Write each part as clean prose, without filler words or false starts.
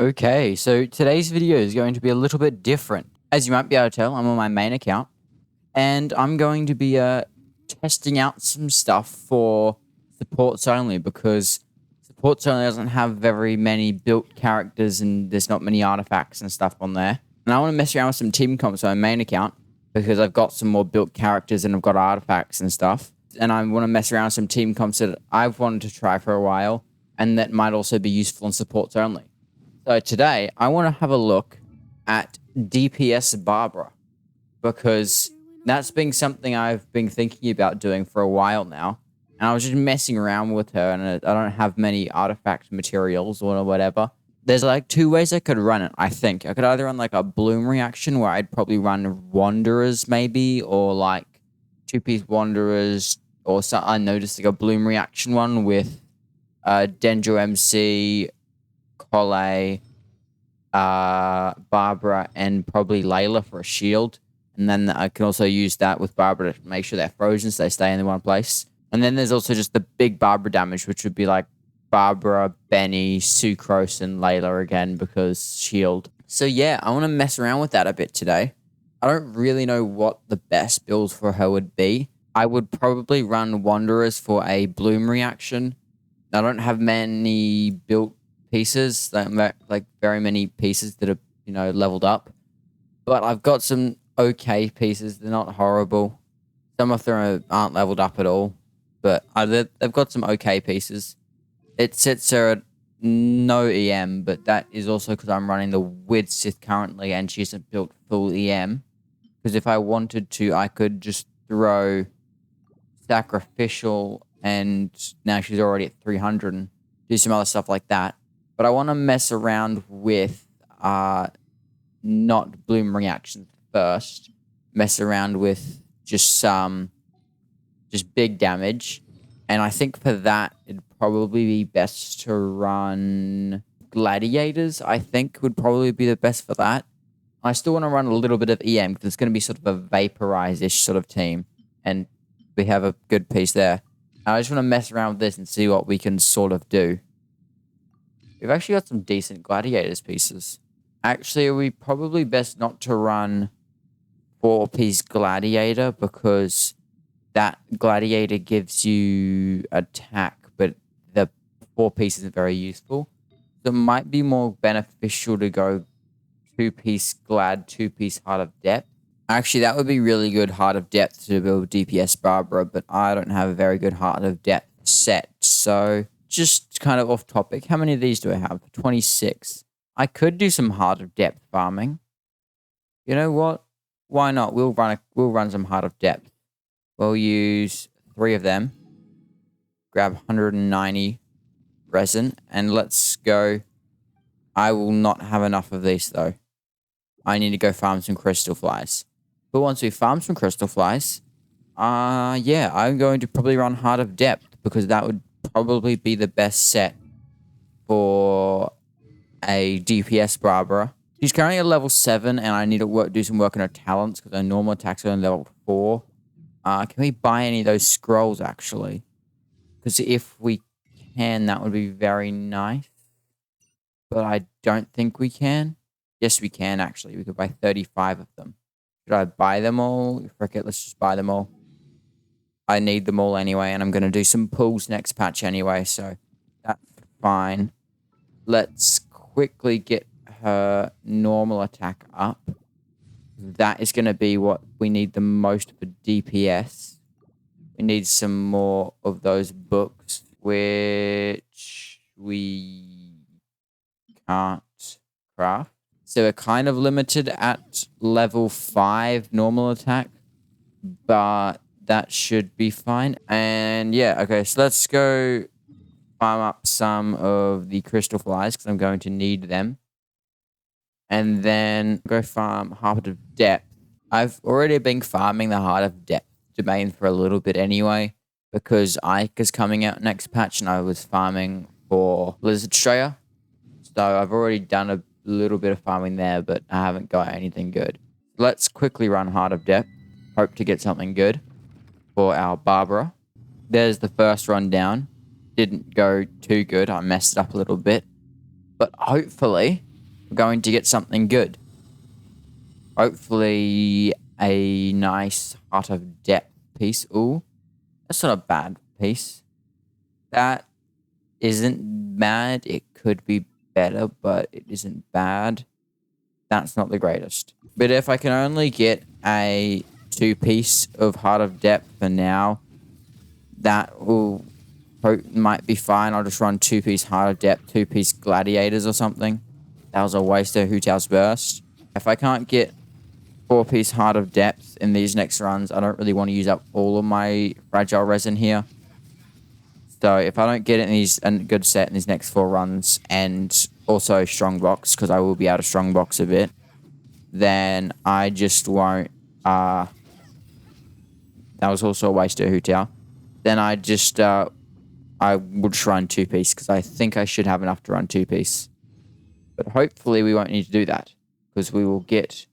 Okay, so today's video is going to be a little bit different. As you might be able to tell, I'm on my main account, and I'm going to be testing out some stuff for supports only, because supports only doesn't have very many built characters and there's not many artifacts and stuff on there. And I want to mess around with some team comps on my main account because I've got some more built characters and I've got artifacts and stuff. And I want to mess around with some team comps that I've wanted to try for a while and that might also be useful in supports only. So today, I want to have a look at DPS Barbara, because that's been something I've been thinking about doing for a while now. And I was just messing around with her, and I don't have many artifact materials or whatever. There's like two ways I could run it, I think. I could either run like a bloom reaction, where I'd probably run Wanderers maybe, or like two-piece Wanderers, or so I noticed like a bloom reaction one with Dendro MC, Cole, Barbara, and probably Layla for a shield. And then I can also use that with Barbara to make sure they're frozen so they stay in the one place. And then there's also just the big Barbara damage, which would be like Barbara, Benny, Sucrose, and Layla again because shield. So yeah, I want to mess around with that a bit today. I don't really know what the best build for her would be. I would probably run Wanderers for a bloom reaction. I don't have many built pieces, like very many pieces that are, leveled up. But I've got some okay pieces. They're not horrible. Some of them aren't leveled up at all. But they've got some okay pieces. It sits her at no EM, but that is also because I'm running the Wid Sith currently and she isn't built full EM. Because if I wanted to, I could just throw Sacrificial, and now she's already at 300 and do some other stuff like that. But I want to mess around with not bloom reactions first. Mess around with just big damage. And I think for that, it'd probably be best to run Gladiators, I think, would probably be the best for that. I still want to run a little bit of EM because it's going to be sort of a Vaporize-ish sort of team. And we have a good piece there. I just want to mess around with this and see what we can sort of do. We've actually got some decent Gladiators pieces. Actually, we probably best not to run 4-piece Gladiator, because that Gladiator gives you attack, but the 4-piece isn't very useful. So it might be more beneficial to go 2-piece Glad, 2-piece Heart of Depth. Actually, that would be really good Heart of Depth to build DPS Barbara, but I don't have a very good Heart of Depth set. So just kind of off topic, how many of these do I have? 26. I could do some Heart of Depth farming. You know what? Why not? We'll run some Heart of Depth. We'll use 3 of them. Grab 190 resin, and let's go. I will not have enough of these though. I need to go farm some crystal flies. But once we farm some crystal flies, yeah, I'm going to probably run Heart of Depth, because that would probably be the best set for a DPS Barbara. She's currently at level 7, and I need to do some work on her talents because her normal attacks are on level 4. Can we buy any of those scrolls, actually? Because if we can, that would be very nice. But I don't think we can. Yes, we can, actually. We could buy 35 of them. Should I buy them all? Frick it, let's just buy them all. I need them all anyway, and I'm going to do some pulls next patch anyway, so that's fine. Let's quickly get her normal attack up. That is going to be what we need the most for DPS. We need some more of those books, which we can't craft. So we're kind of limited at level 5 normal attack, but that should be fine. And yeah, okay, so let's go farm up some of the crystal flies because I'm going to need them. And then go farm Heart of Depth. I've already been farming the Heart of Depth domain for a little bit anyway, because Ike is coming out next patch and I was farming for Blizzard Strayer. So I've already done a little bit of farming there, but I haven't got anything good. Let's quickly run Heart of Depth. Hope to get something good for our Barbara. There's the first run down. Didn't go too good. I messed it up a little bit. But hopefully we're going to get something good. Hopefully a nice Heart of Depth piece. Ooh, that's not a bad piece. That isn't bad. It could be better, but it isn't bad. That's not the greatest. But if I can only get a 2-piece of Heart of Depth for now, that might be fine. I'll just run 2-piece Heart of Depth, 2-piece Gladiators or something. That was a waste of Hootao's Burst. If I can't get 4-piece Heart of Depth in these next runs, I don't really want to use up all of my Fragile Resin here. So if I don't get it in a good set in these next 4 runs, and also Strongbox, because I will be able to Strongbox a bit, then I just won't. That was also a waste of Hootao. Then I would just run 2-piece, because I think I should have enough to run 2-piece. But hopefully we won't need to do that, because we will get.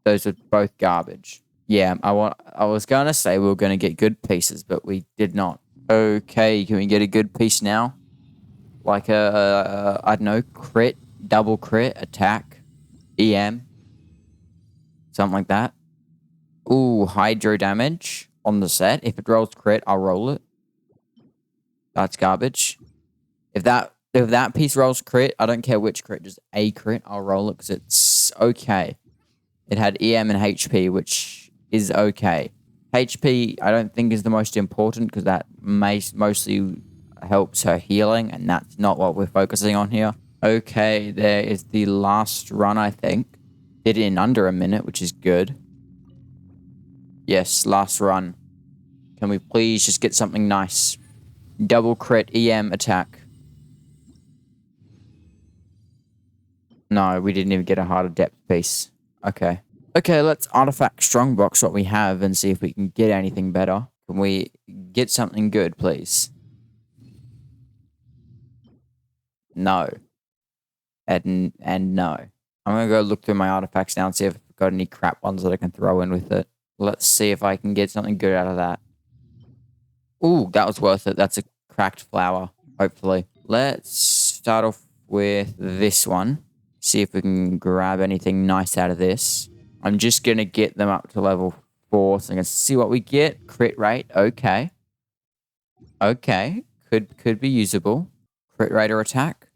Those are both garbage. Yeah, I was going to say we were going to get good pieces, but we did not. Okay, can we get a good piece now? Like I don't know, crit, double crit, attack, EM. Something like that. Ooh, hydro damage on the set. If it rolls crit, I'll roll it. That's garbage. If that piece rolls crit, I don't care which crit, just a crit, I'll roll it because it's okay. It had EM and HP, which is okay. HP, I don't think is the most important because that mostly helps her healing, and that's not what we're focusing on here. Okay, there is the last run, I think. Did it in under a minute, which is good. Yes, last run. Can we please just get something nice? Double crit EM attack. No, we didn't even get a Heart of Depth piece. Okay. Okay, let's artifact Strongbox what we have and see if we can get anything better. Can we get something good, please? No. And no. I'm going to go look through my artifacts now and see if I've got any crap ones that I can throw in with it. Let's see if I can get something good out of that. Ooh, that was worth it. That's a cracked flower, hopefully. Let's start off with this one. See if we can grab anything nice out of this. I'm just going to get them up to level 4 so I can see what we get. Crit rate, okay. Okay, could be usable. Crit rate or attack?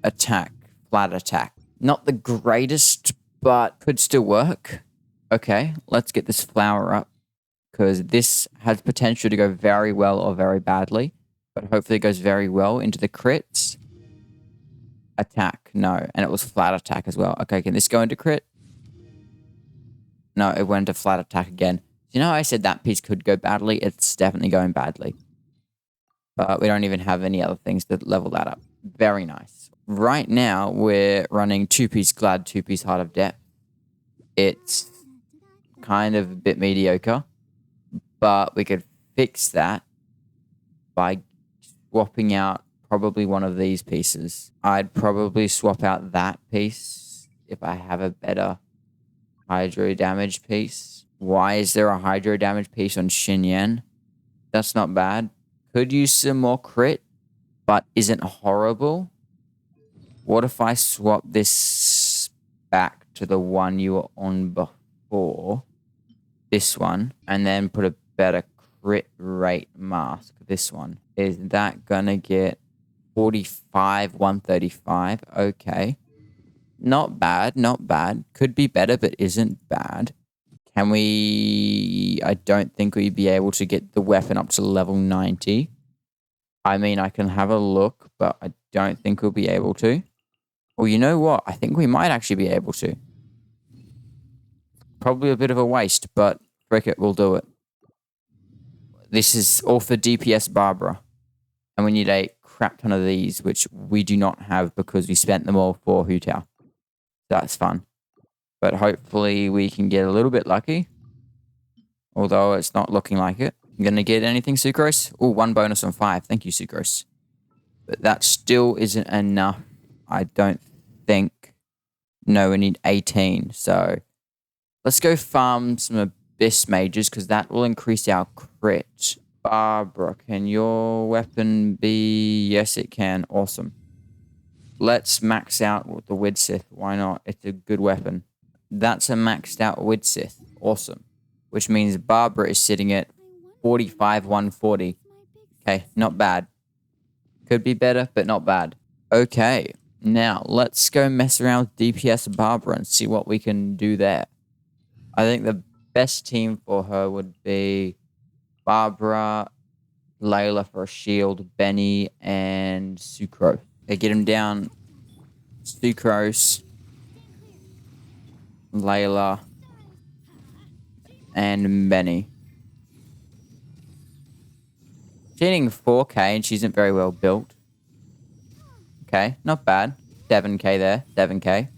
Attack, flat attack. Not the greatest, but could still work. Okay, let's get this flower up because this has potential to go very well or very badly, but hopefully it goes very well into the crits. Attack, no, and it was flat attack as well. Okay, can this go into crit? No, it went into flat attack again. You know how I said that piece could go badly? It's definitely going badly. But we don't even have any other things to level that up. Very nice. Right now, we're running 2-piece Glad, 2-piece Heart of Depth. It's kind of a bit mediocre. But we could fix that by swapping out probably one of these pieces. I'd probably swap out that piece if I have a better hydro damage piece. Why is there a hydro damage piece on Xinyan? That's not bad. Could use some more crit, but isn't horrible. What if I swap this back to the one you were on before? This one. And then put a better crit rate mask. This one. Is that gonna get 45, 135? Okay. Not bad, not bad. Could be better, but isn't bad. Can we... I don't think we'd be able to get the weapon up to level 90. I mean, I can have a look, but I don't think we'll be able to. Well, you know what? I think we might actually be able to. Probably a bit of a waste, but frick it, we'll do it. This is all for DPS Barbara. And we need a crap ton of these, which we do not have because we spent them all for Hootao. That's fun. But hopefully we can get a little bit lucky. Although it's not looking like it. I'm going to get anything, Sucrose? Oh, 1 bonus on 5. Thank you, Sucrose. But that still isn't enough. I don't think. No, we need 18. So let's go farm some Abyss Mages because that will increase our crit. Barbara, can your weapon be... Yes, it can. Awesome. Let's max out the Widsith. Why not? It's a good weapon. That's a maxed out Widsith. Awesome. Which means Barbara is sitting at 45, 140. Okay, not bad. Could be better, but not bad. Okay, now let's go mess around with DPS Barbara and see what we can do there. I think the best team for her would be Barbara, Layla for a shield, Benny, and Sucrose. Okay, get him down. Sucrose, Layla, and Benny. She's hitting 4k and she isn't very well built. Okay, not bad. 7k there, 7k.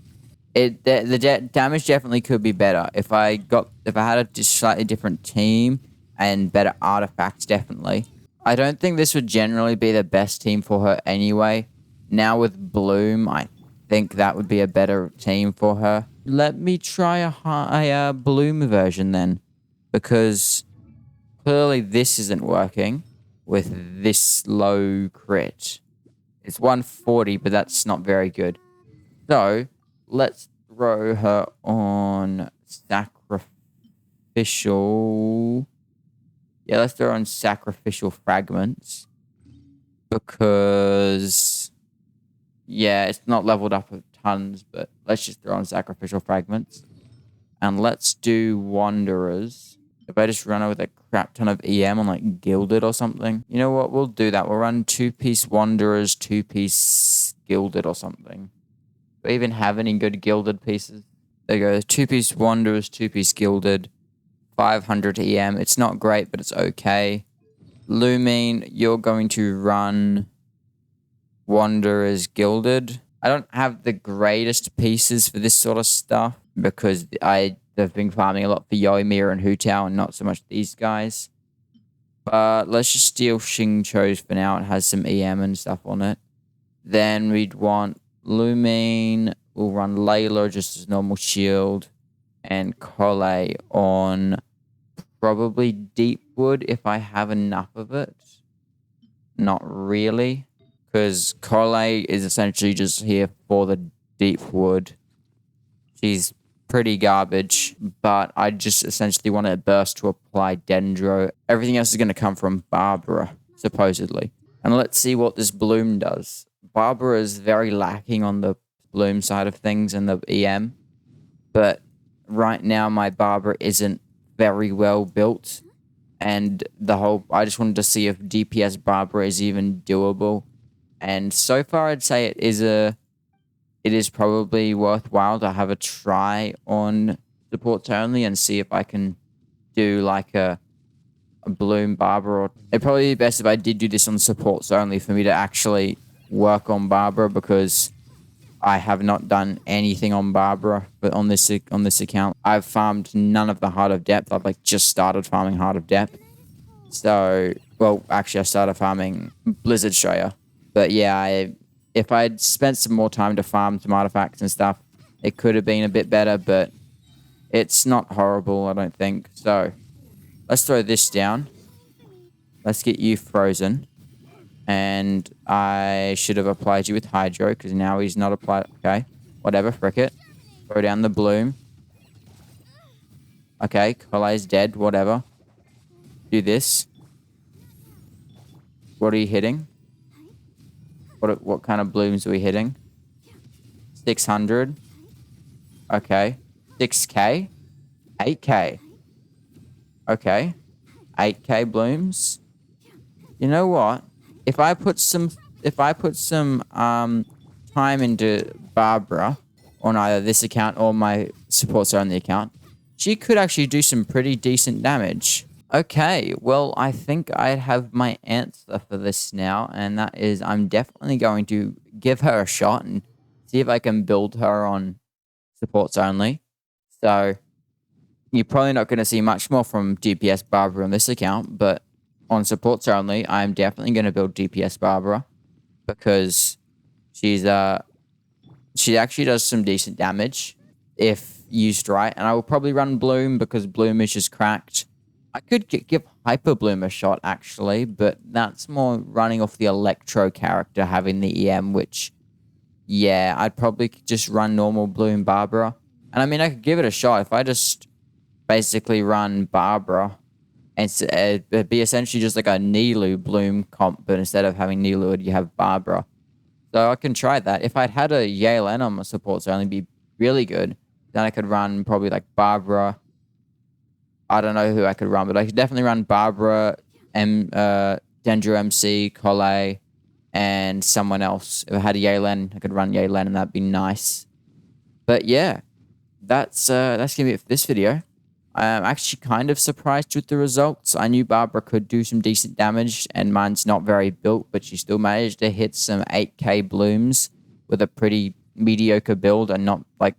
The damage definitely could be better. If I had a slightly different team and better artifacts, definitely. I don't think this would generally be the best team for her anyway. Now with Bloom, I think that would be a better team for her. Let me try a Bloom version then, because clearly this isn't working with this low crit. It's 140, but that's not very good. So let's throw her on sacrificial. Yeah, let's throw her on sacrificial fragments, because yeah, it's not leveled up a tons, but let's just throw on sacrificial fragments. And let's do Wanderers. If I just run her with a crap ton of EM on like Gilded or something. You know what? We'll do that. We'll run 2-piece Wanderers, 2-piece Gilded or something. Do we even have any good Gilded pieces? There you go. 2-piece Wanderers, 2-piece Gilded. 500 EM. It's not great, but it's okay. Lumine, you're going to run Wanderers Gilded. I don't have the greatest pieces for this sort of stuff because I've been farming a lot for Yoimiya and Hu Tao and not so much these guys. But let's just steal Xingqiu's for now. It has some EM and stuff on it. Then we'd want Lumine. We'll run Layla just as normal shield. And Collei on probably Deepwood if I have enough of it. Not really. Because Collei is essentially just here for the Deepwood. She's pretty garbage, but I just essentially want to burst to apply Dendro. Everything else is going to come from Barbara, supposedly. And let's see what this Bloom does. Barbara is very lacking on the Bloom side of things and the EM, but right now my Barbara isn't very well built, and I just wanted to see if DPS Barbara is even doable. And so far, I'd say it is probably worthwhile to have a try on supports only and see if I can do like a Bloom Barbara. It'd probably be best if I did do this on supports only for me to actually work on Barbara, because I have not done anything on Barbara, but on this account, I've farmed none of the Heart of Depth. I've like just started farming Heart of Depth. So, well, actually, I started farming Blizzard Strayer. But yeah, if I'd spent some more time to farm some artifacts and stuff, it could have been a bit better, but it's not horrible, I don't think. So, let's throw this down. Let's get you frozen. And I should have applied you with Hydro, because now he's not applied. Okay, whatever, frick it. Throw down the Bloom. Okay, Collei's dead, whatever. Do this. What are you hitting? What kind of Blooms are we hitting? 600. Okay. 6k. 8k. Okay. 8k Blooms. You know what? If I put some time into Barbara on either this account or my supports only account, she could actually do some pretty decent damage. Okay, well, I think I have my answer for this now, and that is I'm definitely going to give her a shot and see if I can build her on supports only. So, you're probably not going to see much more from DPS Barbara on this account, but on supports only, I'm definitely going to build DPS Barbara, because she actually does some decent damage if used right, and I will probably run Bloom because Bloom is just cracked. I could give Hyper Bloom a shot, actually, but that's more running off the Electro character having the EM, which, yeah, I'd probably just run normal Bloom Barbara. And I mean, I could give it a shot if I just basically run Barbara. And it'd be essentially just like a Nilu Bloom comp, but instead of having Nilu, you have Barbara. So I can try that. If I'd had a Yalen on my support zone, it'd be really good. Then I could run probably like Barbara. I don't know who I could run, but I could definitely run Barbara, Dendro MC, Cole, and someone else. If I had a Yalen, I could run Yalen, and that'd be nice. But yeah, that's gonna be it for this video. I'm actually kind of surprised with the results. I knew Barbara could do some decent damage, and mine's not very built, but she still managed to hit some 8k blooms with a pretty mediocre build and not like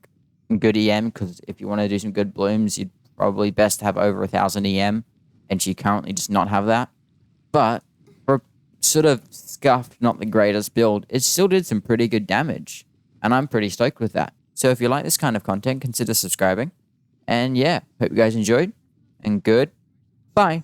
good EM, because if you want to do some good blooms, you'd probably best have over 1000 EM, and she currently does not have that. But for a sort of scuffed, not the greatest build, it still did some pretty good damage, and I'm pretty stoked with that. So if you like this kind of content, consider subscribing. And yeah, hope you guys enjoyed, and good. Bye.